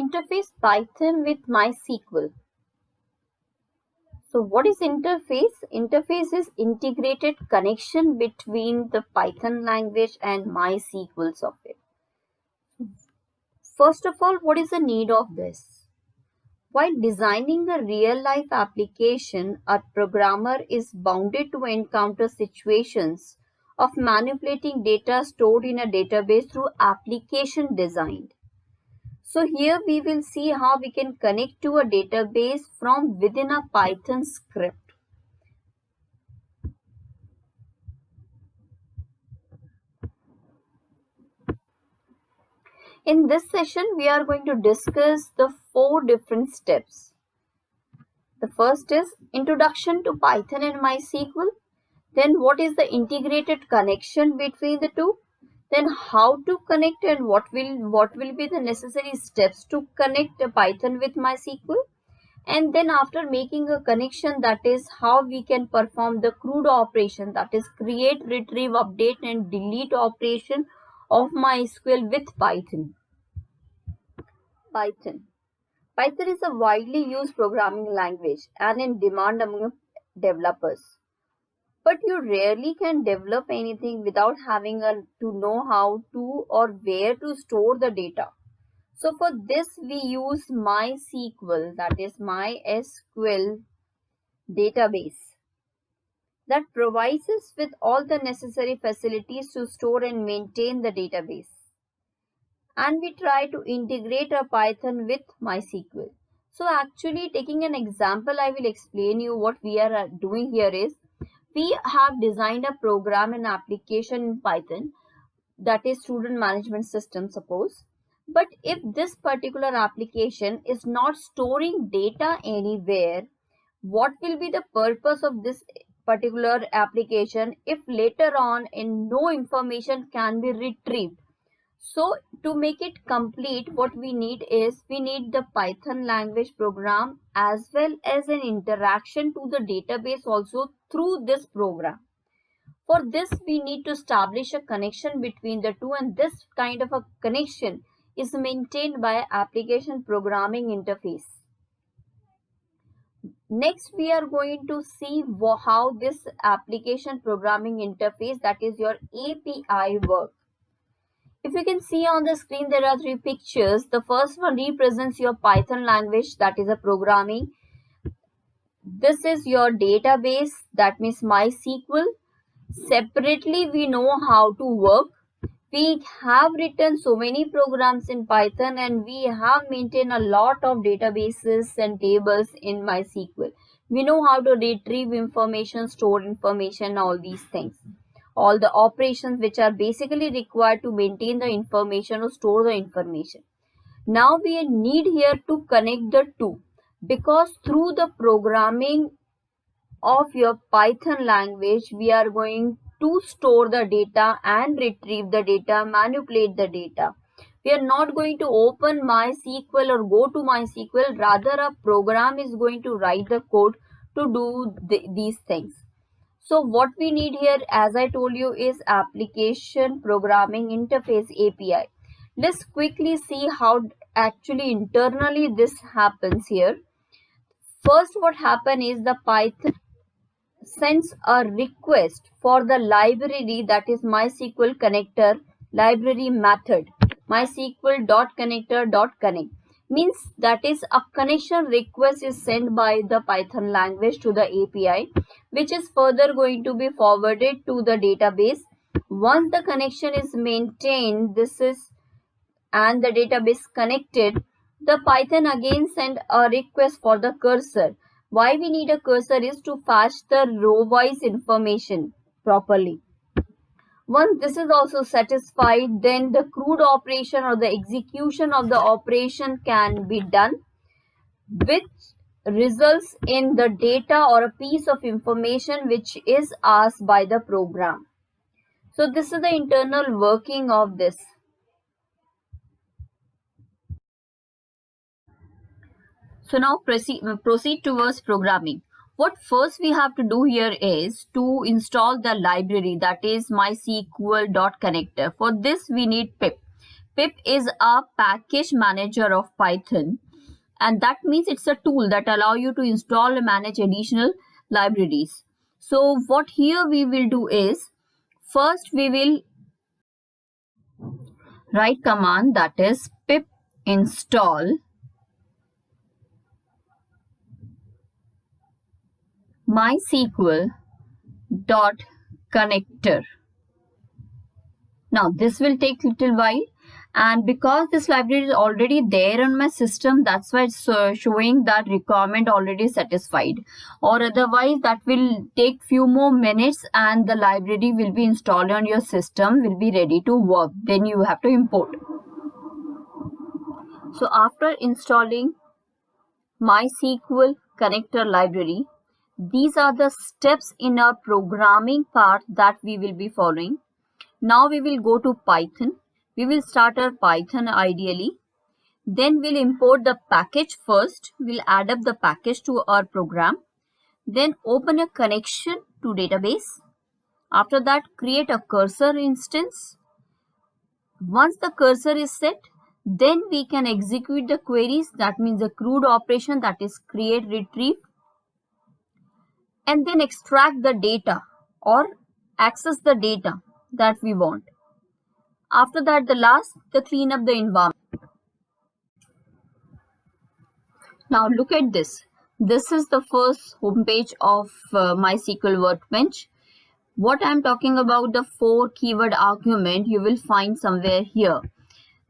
interface Python with MySQL. So what is interface? Interface is integrated connection between the Python language and MySQL software. First of all, what is the need of this? While designing a real-life application, a programmer is bounded to encounter situations of manipulating data stored in a database through application design. So here we will see how we can connect to a database from within a Python script. In this session, we are going to discuss the 4 different steps. The first is introduction to Python and MySQL. Then what is the integrated connection between the two? Then how to connect and what will be the necessary steps to connect Python with MySQL? And then after making a connection, that is how we can perform the CRUD operation, that is create, retrieve, update and delete operation of MySQL with Python. Python is a widely used programming language and in demand among developers. But you rarely can develop anything without having to know how to or where to store the data. So for this we use MySQL, that is MySQL database, that provides us with all the necessary facilities to store and maintain the database. And we try to integrate a Python with MySQL. So actually, taking an example, I will explain you what we are doing here is we have designed a program and application in Python, that is student management system, suppose. But if this particular application is not storing data anywhere, what will be the purpose of this particular application if later on no information can be retrieved? So to make it complete, what we need the Python language program as well as an interaction to the database also through this program. For this, we need to establish a connection between the two, and this kind of a connection is maintained by application programming interface. Next, we are going to see how this application programming interface, that is your API, works. If you can see on the screen, there are 3 pictures. The first one represents your Python language, that is a programming. This is your database, that means MySQL. Separately, we know how to work. We have written so many programs in Python and we have maintained a lot of databases and tables in MySQL. We know how to retrieve information, store information, all these things. All the operations which are basically required to maintain the information or store the information. Now we need here to connect the two, because through the programming of your Python language, we are going to store the data and retrieve the data, manipulate the data. We are not going to open MySQL or go to MySQL, rather a program is going to write the code to do these things. So what we need here, as I told you, is application programming interface API. Let's quickly see how actually internally this happens here. First, what happens is the Python sends a request for the library, that is MySQL connector library method, mysql.connector.connect. Means that is a connection request is sent by the Python language to the API, which is further going to be forwarded to the database. Once the connection is maintained, and the database connected, the Python again send a request for the cursor. Why we need a cursor is to fetch the row-wise information properly. Once this is also satisfied, then the CRUD operation or the execution of the operation can be done, which results in the data or a piece of information which is asked by the program. So this is the internal working of this. So now proceed towards programming. What first we have to do here is to install the library, that is MySQL.connector. For this we need pip. Pip is a package manager of Python, and that means it's a tool that allow you to install and manage additional libraries. So what here we will do is, first we will write command, that is pip install mysql dot connector. Now this will take little while, and because this library is already there on my system, that's why it's showing that requirement already satisfied, or otherwise that will take few more minutes and the library will be installed on your system, will be ready to work. Then you have to import. So after installing MySQL connector library, these are the steps in our programming part that we will be following. Now we will go to Python. We will start our Python ideally. Then we'll import the package first. We'll add up the package to our program. Then open a connection to database. After that, create a cursor instance. Once the cursor is set, then we can execute the queries. That means the CRUD operation, that is create, retrieve, and then extract the data or access the data that we want. After that, the clean up the environment. Now look at this. This is the first homepage of MySQL Workbench. What I'm talking about, the 4 keyword argument, you will find somewhere here.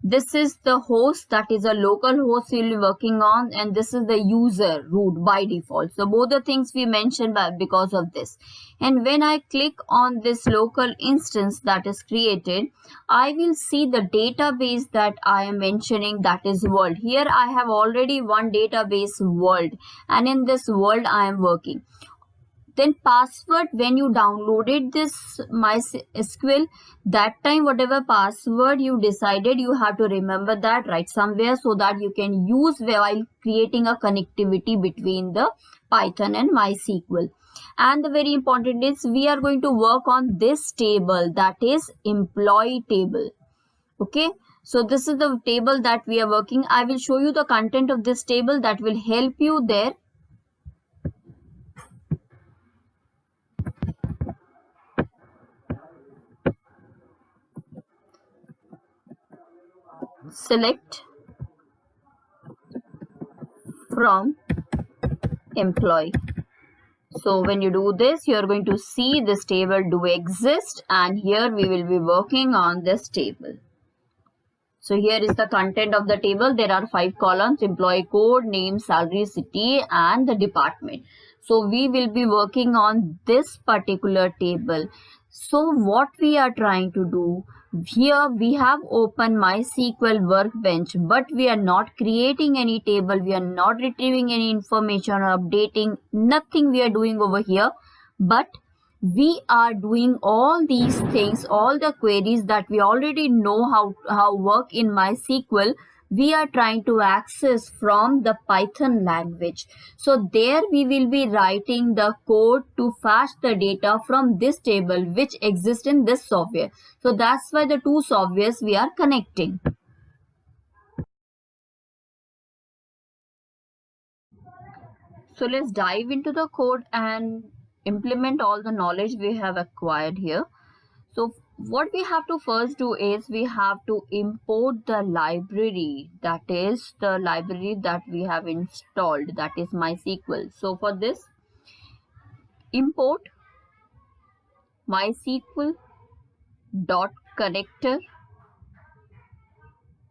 This is the host, that is a local host you'll be working on, and this is the user root by default. So both the things we mentioned because of this. And when I click on this local instance that is created, I will see the database that I am mentioning, that is world. Here I have already one database, world, and in this world I am working. Then password, when you downloaded this MySQL, that time whatever password you decided, you have to remember that, write somewhere, so that you can use while creating a connectivity between the Python and MySQL. And the very important is, we are going to work on this table, that is employee table. Okay, so this is the table that we are working. I will show you the content of this table that will help you there. Select from employee. So when you do this, you are going to see this table do exist, and here we will be working on this table. So here is the content of the table. There are 5 columns: employee code, name, salary, city, and the department. So we will be working on this particular table. So what we are trying to do, here we have opened MySQL Workbench, but we are not creating any table. We are not retrieving any information or updating. Nothing we are doing over here, but we are doing all these things, all the queries that we already know how work in MySQL. We are trying to access from the Python language. So there we will be writing the code to fetch the data from this table which exists in this software. So that's why the two softwares we are connecting. So let's dive into the code and implement all the knowledge we have acquired here. So what we have to first do is, we have to import the library, that is the library that we have installed, that is MySQL. So for this, import MySQL dot connector,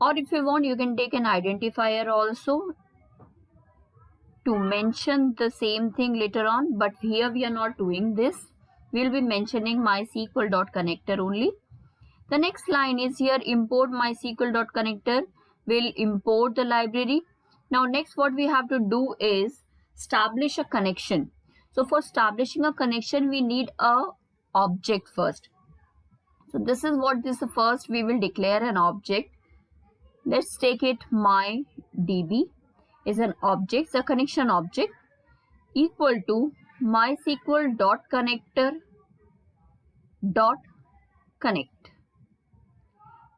or if you want, you can take an identifier also to mention the same thing later on, but here we are not doing this. We will be mentioning MySQL dot connector only. The next line is here, import MySQL dot connector will import the library. Now next what we have to do is establish a connection. So for establishing a connection, we need a object first. So this is what this first we will declare an object. Let's take it MyDB is an object, a connection object, equal to MySQL dot connector dot connect.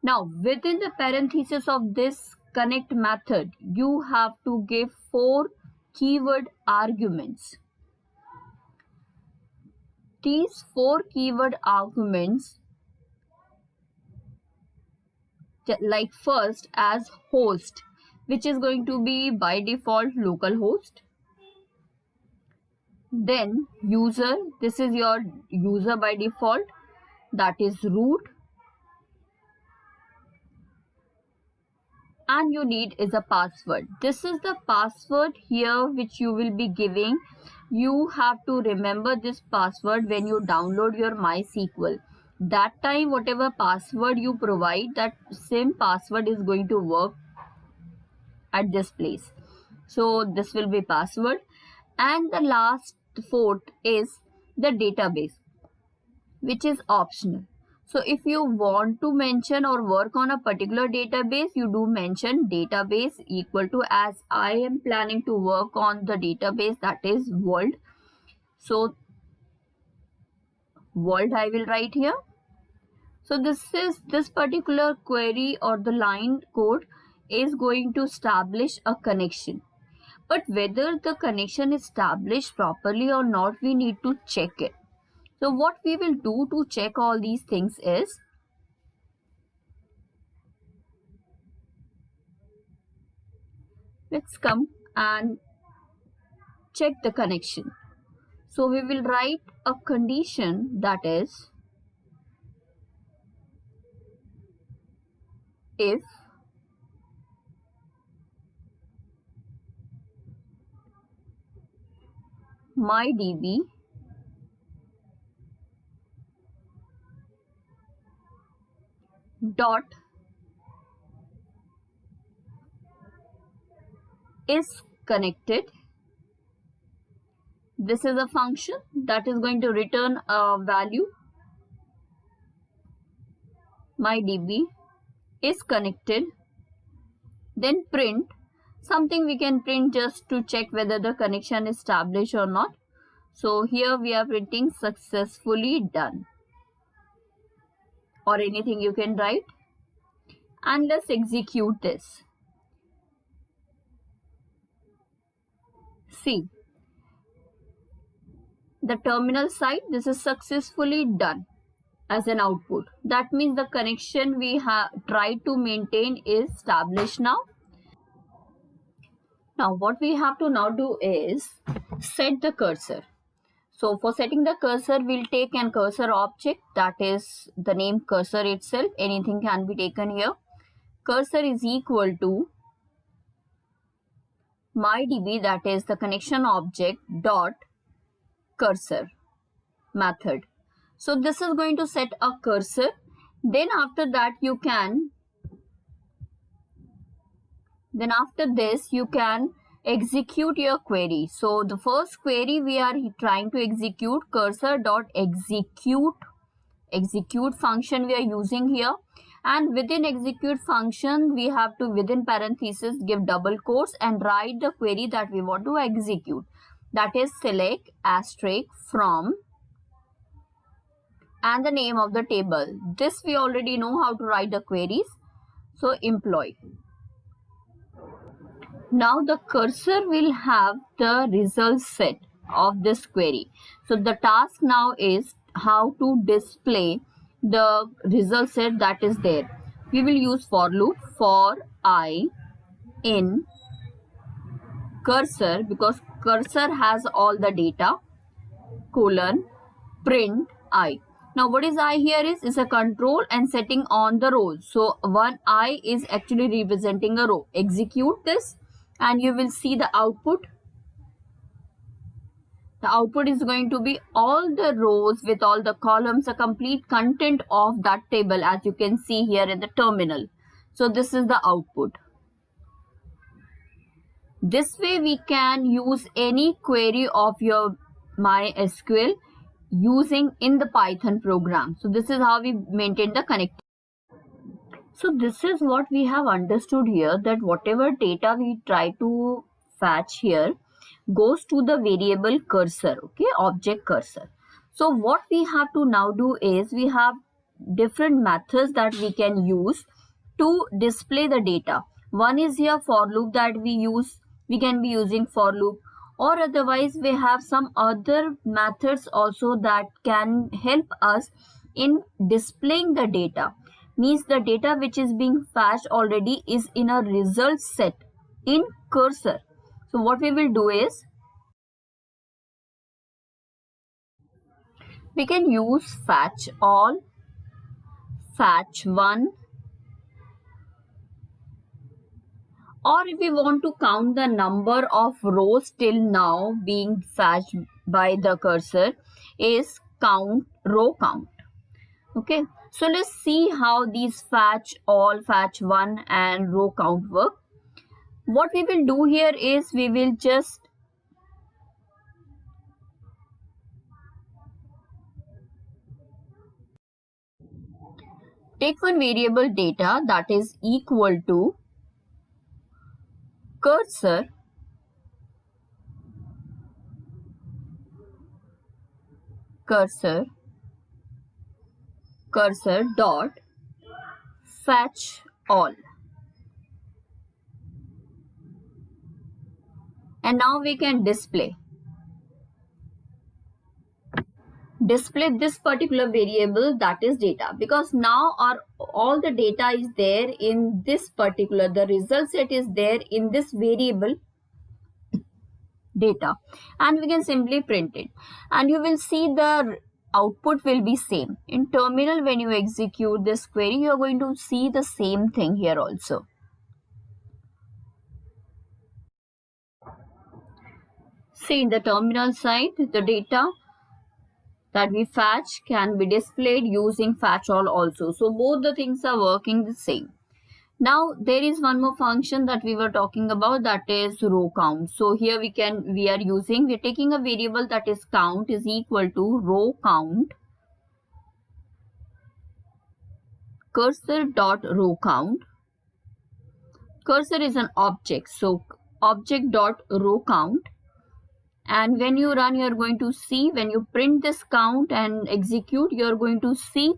Now within the parenthesis of this connect method, you have to give 4 keyword arguments. These 4 keyword arguments, like first as host, which is going to be by default localhost. Then user, this is your user by default, that is root. And you need is a password. This is the password here which you will be giving. You have to remember this password when you download your MySQL. That time whatever password you provide, that same password is going to work at this place. So this will be password. And the last 4th is the database, which is optional. So if you want to mention or work on a particular database, you do mention database equal to, as I am planning to work on the database that is world. So world I will write here. So this particular query or the line code is going to establish a connection. But whether the connection is established properly or not, we need to check it. So what we will do to check all these things is, let's come and check the connection. So we will write a condition, that is if MyDB dot is connected. This is a function that is going to return a value. MyDB is connected. Then print something, we can print just to check whether the connection is established or not. So here we are printing successfully done, or anything you can write. And let's execute this. See the terminal side, this is successfully done as an output. That means the connection we have tried to maintain is established now. Now what we have to now do is set the cursor. So for setting the cursor, we'll take an cursor object, that is the name cursor itself. Anything can be taken here. Cursor is equal to MyDB, that is the connection object, dot cursor method. So this is going to set a cursor. Then after that you can, execute your query. So the first query we are trying to execute, cursor dot execute function we are using here. And within execute function, we have to within parenthesis give double quotes and write the query that we want to execute. That is select asterisk from and the name of the table. This we already know how to write the queries. So employee. Now the cursor will have the result set of this query. So the task now is how to display the result set that is there. We will use for loop, for I in cursor, because cursor has all the data, colon print I. Now what is I here is a control and setting on the rows. So one I is actually representing a row. Execute this and you will see the output. The output is going to be all the rows with all the columns, the complete content of that table, as you can see here in the terminal. So this is the output. This way we can use any query of your MySQL using in the Python program. So this is how we maintain the connectivity. So this is what we have understood here, that whatever data we try to fetch here goes to the variable cursor, okay, object cursor. So what we have to now do is we have different methods that we can use to display the data. One is here for loop that we can be using for loop, or otherwise we have some other methods also that can help us in displaying the data. Means the data which is being fetched already is in a result set in cursor. So what we will do is we can use fetch all, fetch one, or if we want to count the number of rows till now being fetched by the cursor is count row count. Okay, so let's see how these fetch all, fetch one and row count work. What we will do here is we will just take one variable data that is equal to cursor dot fetch all, and now we can display this particular variable that is data, because now all the data is there in this particular, the result set is there in this variable data, and we can simply print it, and you will see the output will be same in terminal. When you execute this query, you are going to see the same thing here also. See, in the terminal side, the data that we fetch can be displayed using fetch all also. So both the things are working the same. Now there is one more function that we were talking about, that is row count. So here we're taking a variable that is count is equal to row count cursor dot row count. Cursor is an object, so object dot row count, and when you run, you're going to see, when you print this count and execute, you're going to see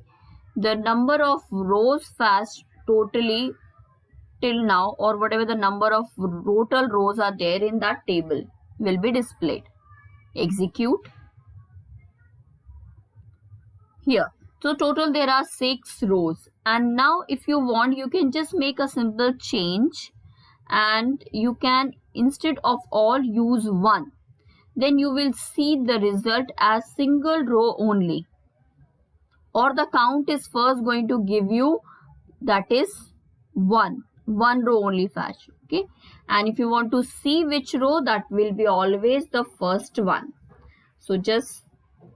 the number of rows fetched totally till now, or whatever the number of total rows are there in that table will be displayed. Execute. Here, so total there are 6 rows, and now if you want, you can just make a simple change, and you can, instead of all, use 1. Then you will see the result as single row only, or the count is first going to give you that is one row only fetch. Okay, and if you want to see which row, that will be always the first one. So just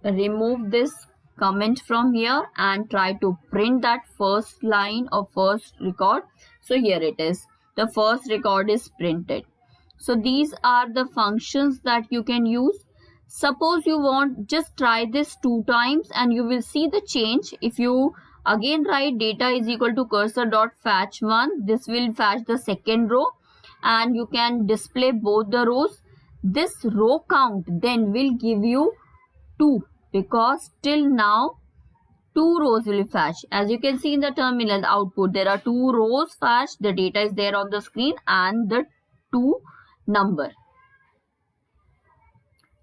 remove this comment from here and try to print that first line or first record. So here it is, the first record is printed. So these are the functions that you can use. Suppose you want, just try this 2 times and you will see the change. If you again write data is equal to cursor dot fetch 1, this will fetch the second row, and you can display both the rows. This row count then will give you 2, because till now 2 rows will be fetched. As you can see in the terminal output, there are 2 rows fetched, the data is there on the screen, and the 2 number.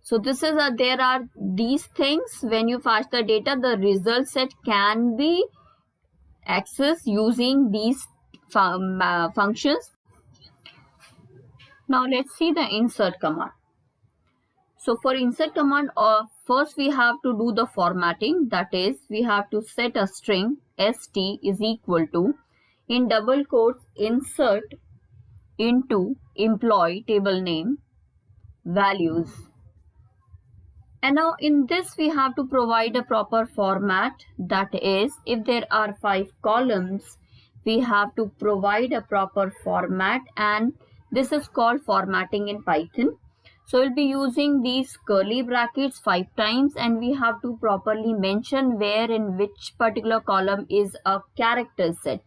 So this is there are these things. When you fetch the data, the result set can be accessed using these functions. Now let's see the insert command. So for insert command, first we have to do the formatting. That is, we have to set a string st is equal to, in double quotes, insert into employee table name values. And now in this we have to provide a proper format. That is, if there are 5 columns, we have to provide a proper format, and this is called formatting in Python. So we'll be using these curly brackets 5 times, and we have to properly mention where in which particular column is a character set.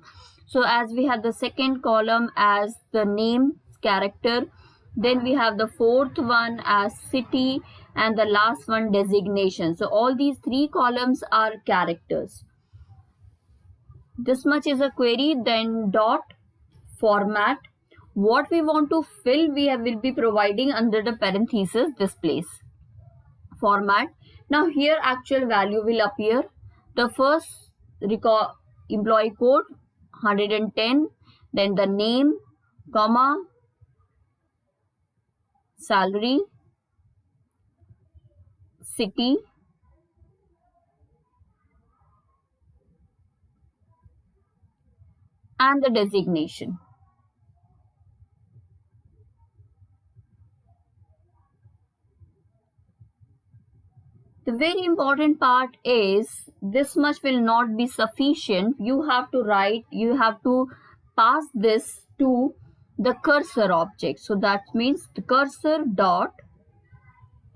So as we have the second column as the name character, then we have the fourth one as city, and the last one designation. So all these 3 columns are characters. This much is a query, then dot format. What we want to fill, will be providing under the parenthesis this place. Format. Now here actual value will appear. The first record employee code 110, then the name, comma, salary, city, and the designation. The very important part is this much will not be sufficient. You have to pass this to the cursor object. So that means the cursor dot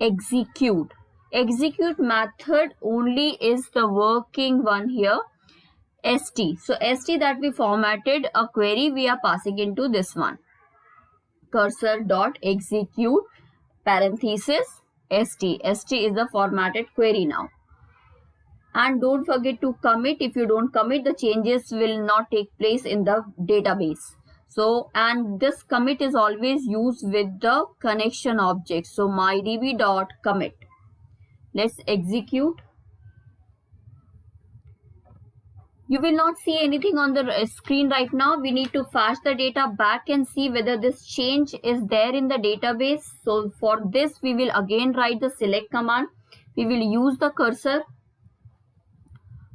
execute. Execute method only is the working one here. ST. So ST that we formatted a query, we are passing into this one. Cursor dot execute parenthesis ST. ST is the formatted query now. And don't forget to commit. If you don't commit, the changes will not take place in the database. So, and this commit is always used with the connection object. So mydb dot commit. Let's execute. You will not see anything on the screen right now. We need to fetch the data back and see whether this change is there in the database. So for this, we will again write the select command. We will use the cursor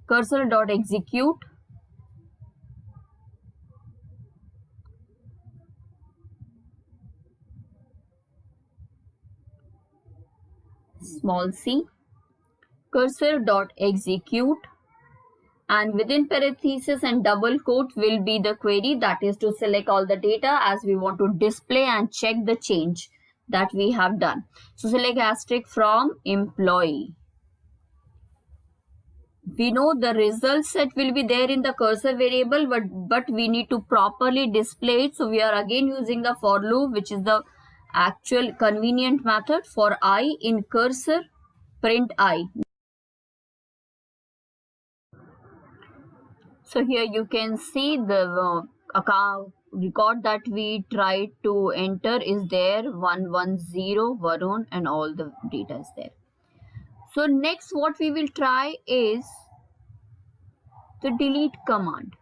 dot execute. Small c. Cursor dot execute. And within parenthesis and double quote will be the query, that is to select all the data as we want to display and check the change that we have done. So select asterisk from employee. We know the result set will be there in the cursor variable, but we need to properly display it. So we are again using the for loop, which is the actual convenient method. For I in cursor, print I. So here you can see the account record that we tried to enter is there, 110 Varun, and all the data is there. So next what we will try is the delete command.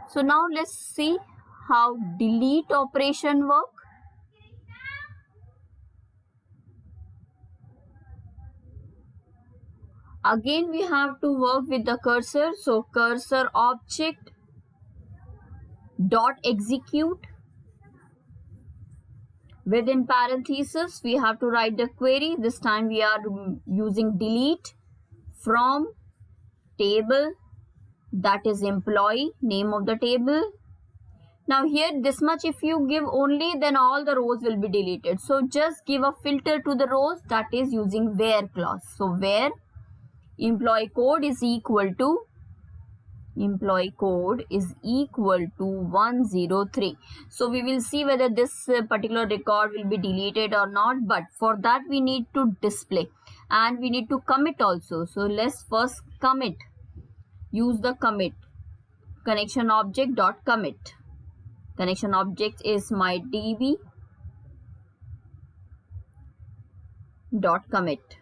So now let's see how delete operation work. Again we have to work with the cursor. So cursor object dot execute. Within parenthesis we have to write the query. This time we are using delete from table, that is employee, name of the table. Now here this much if you give only, then all the rows will be deleted. So just give a filter to the rows, that is using where clause. So where employee code is equal to 103. So we will see whether this particular record will be deleted or not, but for that we need to display and we need to commit also. So let's first commit. Use the commit connection object dot commit. Connection object is mydb dot commit.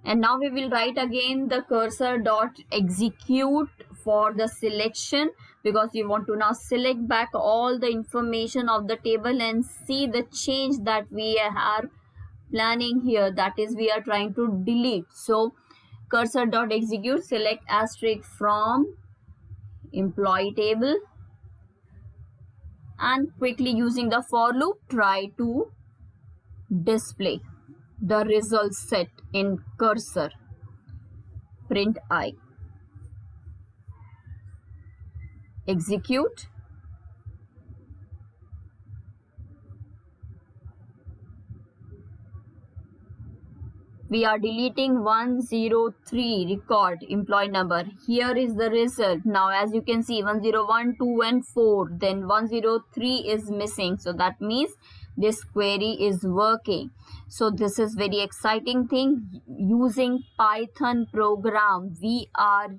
And now we will write again the cursor dot execute for the selection, because we want to now select back all the information of the table and see the change that we are planning here, that is we are trying to delete. So cursor dot execute, select asterisk from employee table, and quickly using the for loop try to display the result set in cursor, print I. Execute. We are deleting 103 record employee number. Here is the result. Now as you can see 101, 2 and 4, then 103 is missing. So that means this query is working. So this is very exciting thing. Using Python program, we are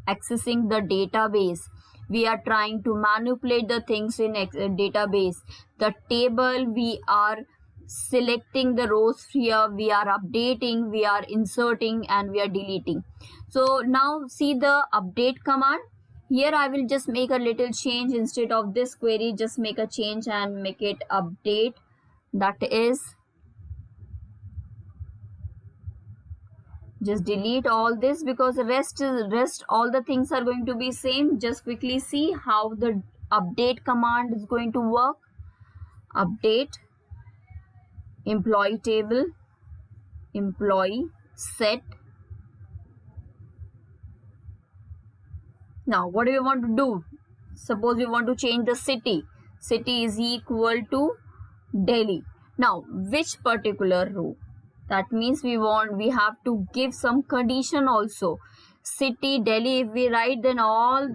accessing the database. We are trying to manipulate the things in database. The table, we are selecting the rows here, we are updating, we are inserting, and we are deleting. So now see the update command. Here I will just make a little change. Instead of this query, just make a change and make it update. That is, just delete all this because rest all the things are going to be same. Just quickly see how the update command is going to work. Update employee table, employee set. Now what do we want to do? Suppose we want to change the city. City is equal to Delhi. Now which particular row? That means we have to give some condition also. City Delhi, if we write, then all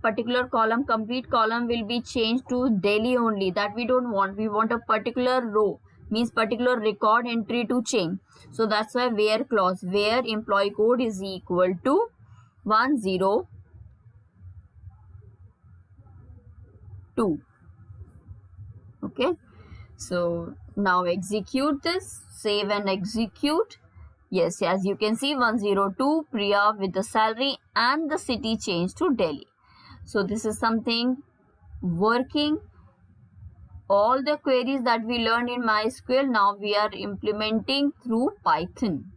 particular column, complete column will be changed to Delhi only. That we don't want. We want a particular row, means particular record entry to change. So that's why where clause, where employee code is equal to 102. Okay, so now execute this, save and execute. Yes, as you can see, 102 Priya with the salary and the city changed to Delhi. So this is something working. All the queries that we learned in MySQL, now we are implementing through Python.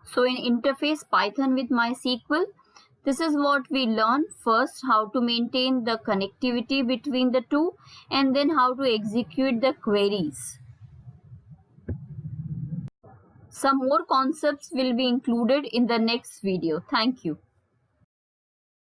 So in interface Python with MySQL, this is what we learned. First, how to maintain the connectivity between the two, and then how to execute the queries. Some more concepts will be included in the next video. Thank you.